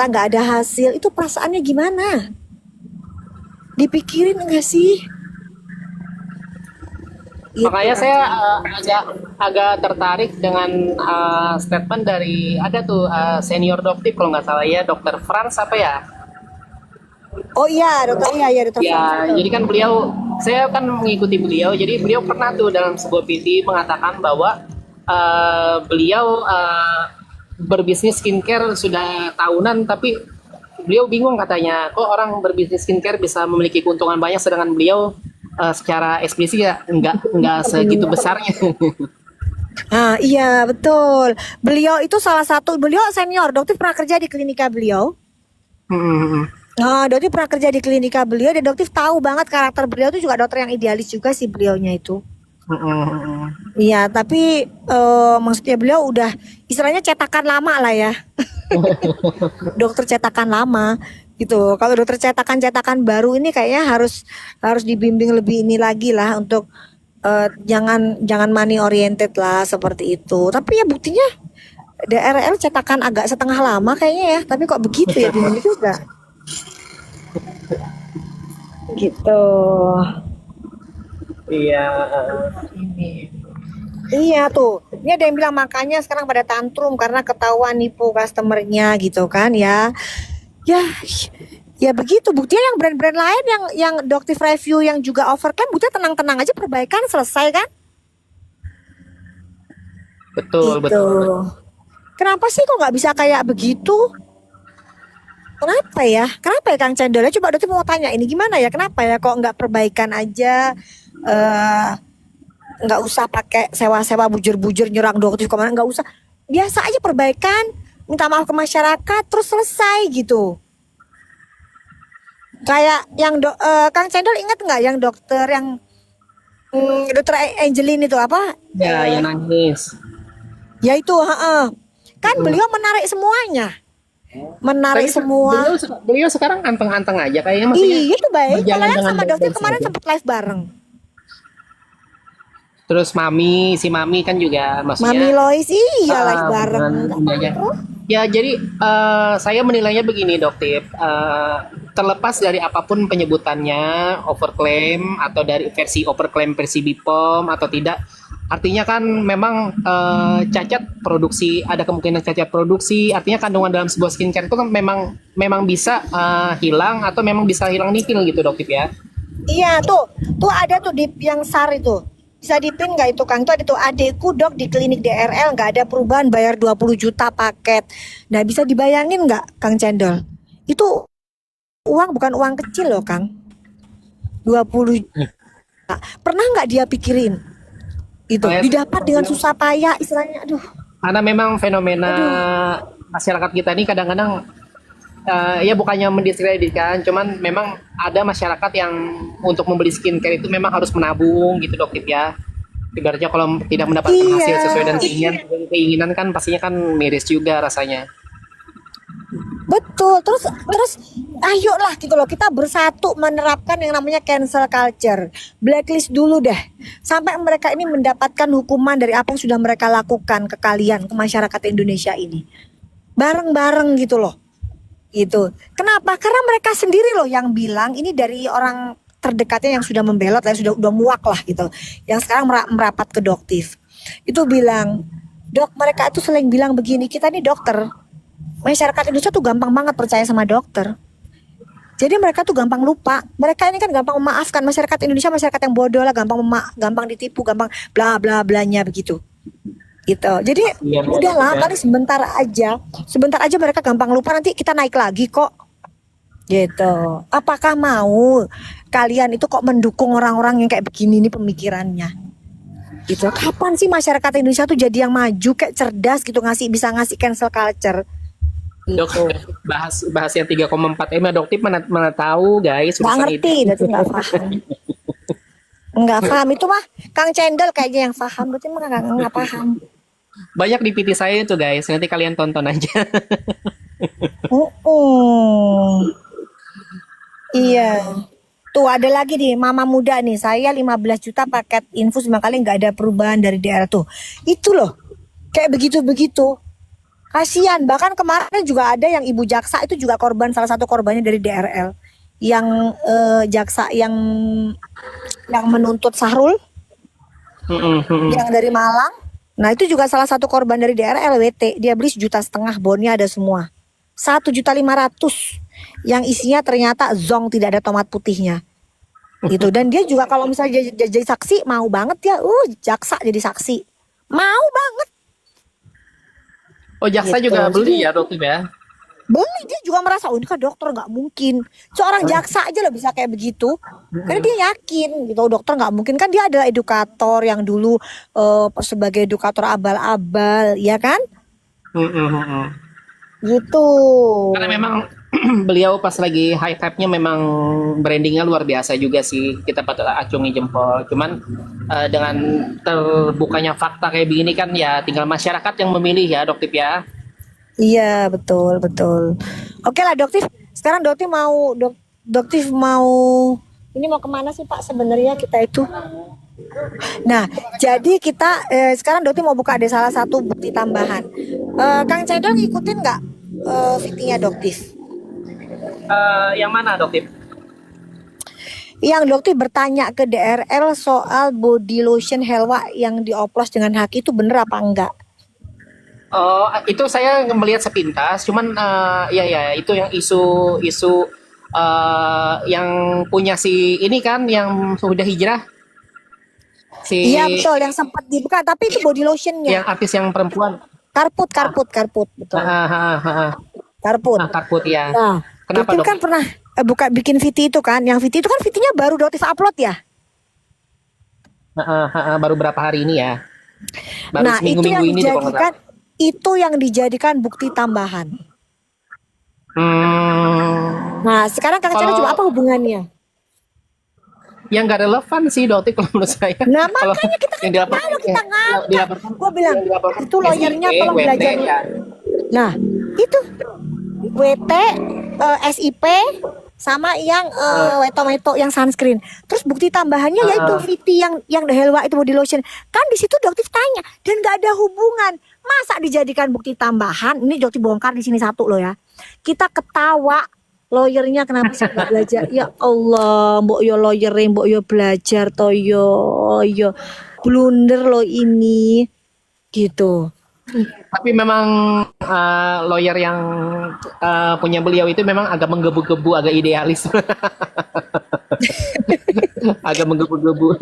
ternyata nggak ada hasil, itu perasaannya gimana? Dipikirin nggak sih? Itu Makanya Kang saya Cendol. agak agak tertarik dengan statement dari ada tuh senior dokter kalau nggak salah ya, dokter Franz apa ya. Oh iya, dokter, iya ya dokter Franz Ya, betul. jadi kan beliau, saya kan mengikuti beliau, jadi beliau pernah tuh dalam sebuah PT mengatakan bahwa beliau berbisnis skincare sudah tahunan, tapi beliau bingung katanya, kok orang berbisnis skincare bisa memiliki keuntungan banyak, sedangkan beliau secara eksplisit ya nggak segitu besarnya. Ah iya betul. Beliau itu salah satu, beliau senior, dokter pernah kerja di klinika beliau. Oh, dokter pernah kerja di klinika beliau dan dokter tahu banget karakter beliau itu juga dokter yang idealis juga sih beliaunya itu. Iya, tapi maksudnya beliau udah istilahnya cetakan lama lah ya. Dokter cetakan lama gitu. Kalau dokter cetakan-cetakan baru ini kayaknya harus harus dibimbing lebih ini lagi lah untuk jangan jangan money oriented lah seperti itu. Tapi ya buktinya DRL cetakan agak setengah lama kayaknya ya. Tapi kok begitu ya bingung juga. Gitu. Iya. Ini. Iya tuh. Ini ada yang bilang makanya sekarang pada tantrum karena ketahuan nipu customernya gitu kan ya. Ya, ya begitu. Buktinya yang brand-brand lain yang Doctive Review yang juga overclaim, buktinya tenang-tenang aja perbaikan selesai kan? Betul, Gitu. betul. Kenapa sih kok nggak bisa kayak begitu? Kenapa ya? Kenapa ya Kang Cendol? Coba Dokter mau tanya ini gimana ya? Kenapa ya kok nggak perbaikan aja? eh nggak usah pakai sewa-sewa bujur-bujur nyerang dokter kemana? Nggak usah. Biasa aja perbaikan. Minta maaf ke masyarakat terus selesai gitu. Kayak yang Kang Cendol ingat nggak yang dokter yang dokter Angelin itu apa? Ya, yang nangis. Ya itu, heeh. Kan beliau menarik semuanya, menarik Tapi semua. beliau sekarang anteng-anteng aja kayaknya, maksudnya Iya itu baik. berjalan Malah dengan sama dokter baik-baik kemarin saja. sempat live bareng. Terus si Mami kan juga Mami maksudnya Lois iya live bareng. beneran Nggak ini aja. apa-apa. Ya jadi saya menilainya begini Dok Tip. Terlepas dari apapun penyebutannya, overclaim atau dari versi overclaim versi BPOM atau tidak, artinya kan memang cacat produksi, ada kemungkinan cacat produksi, artinya kandungan dalam sebuah skincare itu kan memang memang bisa hilang atau memang bisa hilang nihil gitu Dok Tip ya. Iya tuh ada tuh di yang SAR itu. Bisa dipin nggak itu Kang? Itu ada tuh adekku dok di klinik DRL nggak ada perubahan bayar 20 juta paket. Nah bisa dibayangin nggak Kang Cendol? Itu uang bukan uang kecil loh Kang. 20 juta. Pernah nggak dia pikirin? Itu Makanya saya didapat dengan bilang, susah payah istilahnya. Aduh, karena memang fenomena aduh. masyarakat kita ini kadang-kadang ya bukannya mendiskreditkan, cuman memang ada masyarakat yang untuk membeli skincare itu memang harus menabung gitu Dok Tip ya. Ibaratnya kalau tidak mendapatkan hasil Iya, sesuai dengan keinginan kan pastinya kan miris juga rasanya. betul. Terus terus ayolah gitu loh kita bersatu menerapkan yang namanya cancel culture. Blacklist dulu deh. Sampai mereka ini mendapatkan hukuman dari apa yang sudah mereka lakukan ke kalian, ke masyarakat Indonesia ini. Bareng-bareng gitu loh. Gitu. Kenapa? Karena mereka sendiri loh yang bilang ini dari orang terdekatnya yang sudah membelot, yang sudah udah muak lah gitu. Yang sekarang merapat ke Doktif. Itu bilang, "Dok, mereka itu sering bilang begini, kita nih dokter. Masyarakat Indonesia tuh gampang banget percaya sama dokter. Jadi mereka tuh gampang lupa. Mereka ini kan gampang memaafkan. Masyarakat Indonesia masyarakat yang bodoh lah, gampang ditipu, gampang bla bla blanya begitu. Gitu. Jadi Iya, udahlah, ya. paling sebentar aja. Sebentar aja mereka gampang lupa, nanti kita naik lagi kok. Gitu. Apakah mau kalian itu kok mendukung orang-orang yang kayak begini nih pemikirannya? Gitu. Kapan sih masyarakat Indonesia tuh jadi yang maju kayak cerdas gitu bisa ngasih cancel culture? Dok, Gitu. bahas bahas yang 3,4 M ya Dok Tip, mana mana tahu guys Nggak urusan itu. ngerti, berarti nggak paham. Nggak paham itu mah Kang Cendol kayaknya yang paham, berarti mah nggak paham. Banyak di PT saya itu guys, nanti kalian tonton aja. Iya. Tuh ada lagi nih mama muda nih. Saya 15 juta paket infus 5 kali nggak ada perubahan dari daerah tuh. Itu loh. Kayak begitu-begitu. Kasihan, bahkan kemarin juga ada yang ibu jaksa itu juga korban, salah satu korbannya dari DRL. Yang jaksa yang menuntut Sahrul yang dari Malang. Nah, itu juga salah satu korban dari DRL WT. Dia beli 1,5 juta, bonnya ada semua. 1,5 juta yang isinya ternyata zong, tidak ada tomat putihnya. Gitu. Dan dia juga kalau misalnya jadi saksi mau banget ya, jaksa jadi saksi. Mau banget Oh, jaksa gitu. juga Jadi beli ya dokter ya? beli, dia juga merasa, oh ini kan dokter, nggak mungkin seorang jaksa aja lah bisa kayak begitu, karena dia yakin gitu, dokter nggak mungkin, kan dia adalah edukator yang dulu sebagai edukator abal-abal, ya kan, gitu. Karena memang beliau pas lagi high hype-nya memang brandingnya luar biasa juga sih. Kita patut acungi jempol. Cuman dengan terbukanya fakta kayak begini kan ya tinggal masyarakat yang memilih ya dokter ya. Iya, betul betul. Oke lah Doktif, sekarang Doktif mau ini mau kemana sih Pak sebenarnya kita itu? Nah, jadi kita sekarang Doktif mau buka ada salah satu bukti tambahan. Kang Cedol ngikutin nggak VT-nya Doktif? Yang mana dokter? Yang Doktif bertanya ke DRL soal body lotion Helwa yang dioplos dengan haki itu bener apa enggak? Oh, itu saya melihat sepintas. Cuman ya itu yang isu yang punya si ini kan yang sudah hijrah si Iya betul, yang sempat dibuka, tapi itu body lotionnya. yang artis yang perempuan. Karput, betul. Karput. Karput ya. Nah, Kenapa Doktif dok? kan pernah buka bikin VT itu kan. Yang VT itu kan VT-nya baru Doktif upload ya. Baru berapa hari ini ya? Baru Nah, itu yang seminggu-minggu ini deh kalau nggak salah. itu yang dijadikan bukti tambahan. Nah, sekarang Kang Cero coba apa hubungannya? Yang nggak relevan sih dokter kalau menurut saya. Nah, Kalau makanya kita kan yang dilaporkan tahu, kita ngangkat. dilaporkan Gue bilang, yang dilaporkan itu lawyernya SIP, tolong WT, belajar. ya. Nah, itu WT, SIP, sama yang weto-weto yang sunscreen. Terus bukti tambahannya yaitu VT yang The Helwa itu body lotion. Kan di situ Doktif tanya dan nggak ada hubungan. Masa dijadikan bukti tambahan? Ini Doktif bongkar di sini satu loh ya. Kita ketawa. Lawyernya kenapa sih nggak belajar? Ya Allah, mbok yo lawyerin, mbok yo belajar yo blunder lo ini, gitu. Tapi memang lawyer yang punya beliau itu memang agak menggebu-gebu, agak idealis. Agak menggebu-gebu.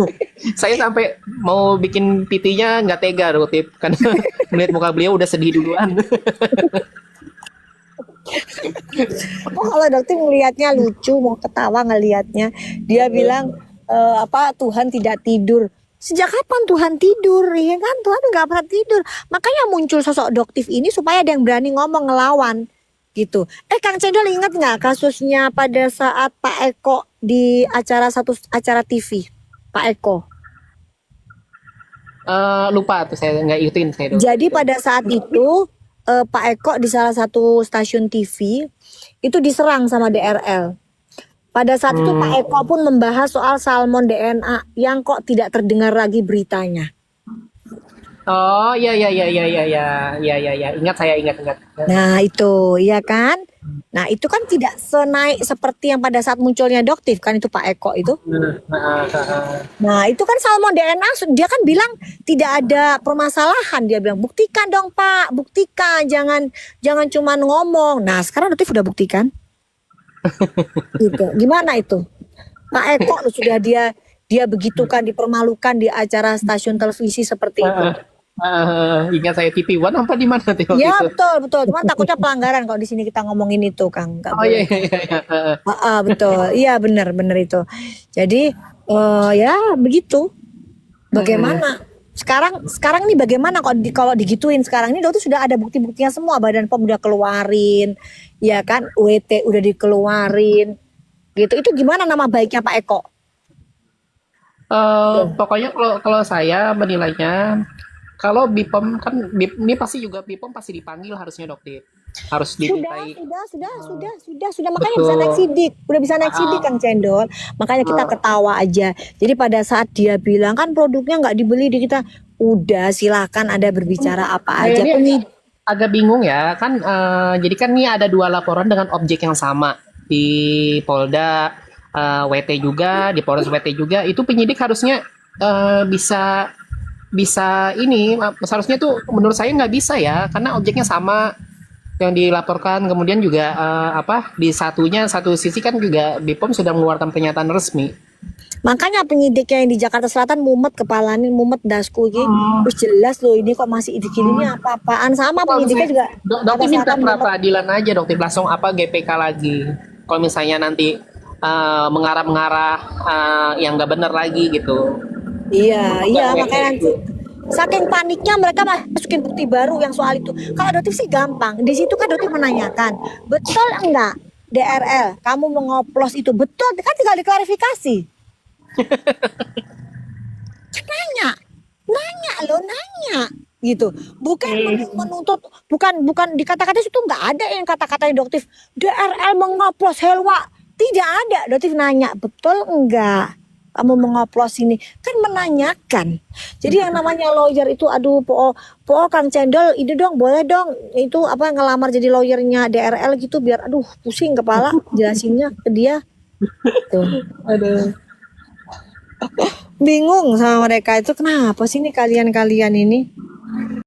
Saya sampai mau bikin PT-nya nggak tega, Rutip. Karena melihat muka beliau udah sedih duluan. Oh, kalau Dokter ngelihatnya lucu, mau ketawa ngelihatnya. Dia bilang Tuhan tidak tidur. Sejak kapan Tuhan tidur? Ya kan Tuhan nggak pernah tidur. Makanya muncul sosok Doktif ini supaya ada yang berani ngomong ngelawan gitu. Kang Cendol ingat nggak kasusnya pada saat Pak Eko di acara TV, Pak Eko? Lupa tuh saya nggak ikutin saya. Jadi pada saat itu Pak Eko di salah satu stasiun TV itu diserang sama DRL. Pada saat itu Pak Eko pun membahas soal salmon DNA yang kok tidak terdengar lagi beritanya. Oh ya. Ingat saya ingat. Nah itu, ya kan? Nah itu kan tidak senaik seperti yang pada saat munculnya Doktif kan itu Pak Eko itu. Nah itu kan salmon DNA, dia kan bilang tidak ada permasalahan, dia bilang buktikan dong Pak, buktikan, jangan cuma ngomong. Nah sekarang Doktif udah buktikan. Gitu. Gimana itu? Pak Eko sudah dia begitu kan dipermalukan di acara stasiun televisi seperti itu. Ingat saya TV One apa di mana tuh? Ya betul. Cuma takutnya pelanggaran kalau di sini kita ngomongin itu, Kang. Nggak boleh. Iya. Betul. Iya benar itu. Jadi ya begitu. Bagaimana? Sekarang nih bagaimana kalau digituin sekarang ini Dokter sudah ada bukti-buktinya semua, Badan POM udah keluarin, ya kan? WT udah dikeluarin. Gitu. Itu gimana nama baiknya Pak Eko? Pokoknya kalau saya menilainya, kalau BPOM kan ini pasti juga BPOM pasti dipanggil harusnya Dokter. Harus dimintai. Sudah makanya bisa naik sidik. Udah bisa naik sidik Kang Cendol. Makanya kita ketawa aja. Jadi pada saat dia bilang kan produknya nggak dibeli di kita, udah silakan Anda berbicara apa aja. agak bingung ya kan, jadi kan ini ada dua laporan dengan objek yang sama di Polda, WT juga di Polres WT juga, itu penyidik harusnya bisa bisa ini, seharusnya tuh menurut saya nggak bisa ya karena objeknya sama yang dilaporkan, kemudian juga apa di satu sisi kan juga BPOM sudah mengeluarkan pernyataan resmi. Makanya penyidiknya yang di Jakarta Selatan mumet kepalanya, mumet dasku iki. Hmm. Terus jelas loh ini kok masih gini ini apa-apaan, sama Kalau penyidiknya misalnya juga Jakarta Dokter minta Selatan pra mumet. peradilan aja, Dokter langsung apa GPK lagi. Kalau misalnya nanti mengarah-mengarah yang nggak benar lagi gitu. Iya, Nggak iya makanya ngefek. nanti saking paniknya mereka masukin bukti baru yang soal itu. Kalau adoptif sih gampang. Di situ kan adoptif menanyakan, betul enggak DRL kamu mengoplos itu betul kan tinggal diklarifikasi. Nanya, nanya loh nanya gitu. Bukan menuntut, bukan bukan di kata-kata itu nggak ada yang kata-kata adoptif DRL mengoplos Helwa. Tidak ada. Adoptif nanya, betul enggak? Kamu mengoplos ini kan menanyakan. Jadi yang namanya lawyer itu aduh po Kang Cendol ini dong boleh dong itu apa ngelamar jadi lawyernya DRL gitu biar aduh pusing kepala jelasinnya ke dia tuh. Aduh. Bingung sama mereka itu kenapa sih nih kalian-kalian ini?